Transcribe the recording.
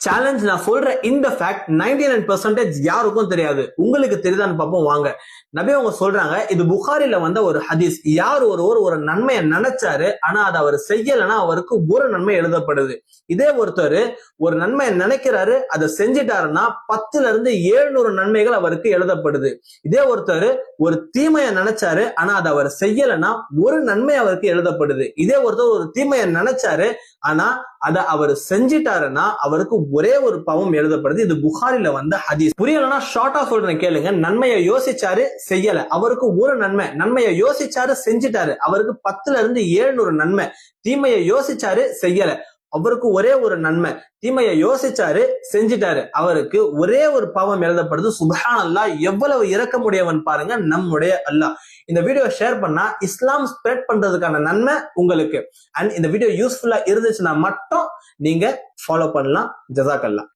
Challenge நான் சொல்ற இந்த ஃபேக்ட் 99% யாருக்கும் தெரியாது. உங்களுக்கு தெரியுதான்னு பார்ப்போம் வாங்க. நபி அவங்க சொல்றாங்க, இது புகாரில வந்த ஒரு ஹதீஸ். யார் ஒருவர் ஒரு நன்மையை நினைச்சாரு ஆனா அதை அவர் செய்யலைன்னா அவருக்கு ஒரு நன்மை எழுதப்படுது. இதே ஒருத்தர் ஒரு நன்மையை நினைக்கிறாரு அதை செஞ்சிட்டாருன்னா 10-700 நன்மைகள் அவருக்கு எழுதப்படுது. இதே ஒருத்தர் ஒரு தீமையை நினைச்சாரு ஆனா அதை அவர் செய்யலைன்னா ஒரு நன்மை அவருக்கு எழுதப்படுது. இதே ஒருத்தர் ஒரு தீமையை நினைச்சாரு ஆனா அதை அவர் செஞ்சிட்டாருன்னா அவருக்கு ஒரே ஒரு பாவம் எழுதப்படுது. இது புகாரில வந்த ஹதீஸ். புரியலன்னா ஷார்ட்டா சொல்றேன் கேளுங்க. நன்மையை யோசிச்சாரு செய்யல, அவருக்கு ஒரு நன்மை. நன்மையை யோசிச்சாரு செஞ்சிட்டாரு, அவருக்கு 10-700 நன்மை. தீமையை யோசிச்சாரு செய்யல, அவருக்கு ஒரே ஒரு நன்மை. தீமையை யோசிச்சாரு செஞ்சிட்டாரு, அவருக்கு ஒரே ஒரு பாவம் எழுதப்படுது. சுப்ஹான் அல்லாஹ், எவ்வளவு இரக்கமுடையவன் பாருங்க நம்முடைய அல்லாஹ். இந்த வீடியோ ஷேர் பண்ணா இஸ்லாம் ஸ்ப்ரெட் பண்றதுக்கான நன்மை உங்களுக்கு. அண்ட் இந்த வீடியோ யூஸ்ஃபுல்லா இருந்துச்சுன்னா மட்டும் நீங்க ஃபாலோ பண்ணலாம். ஜஸாக்கல்லாஹ்.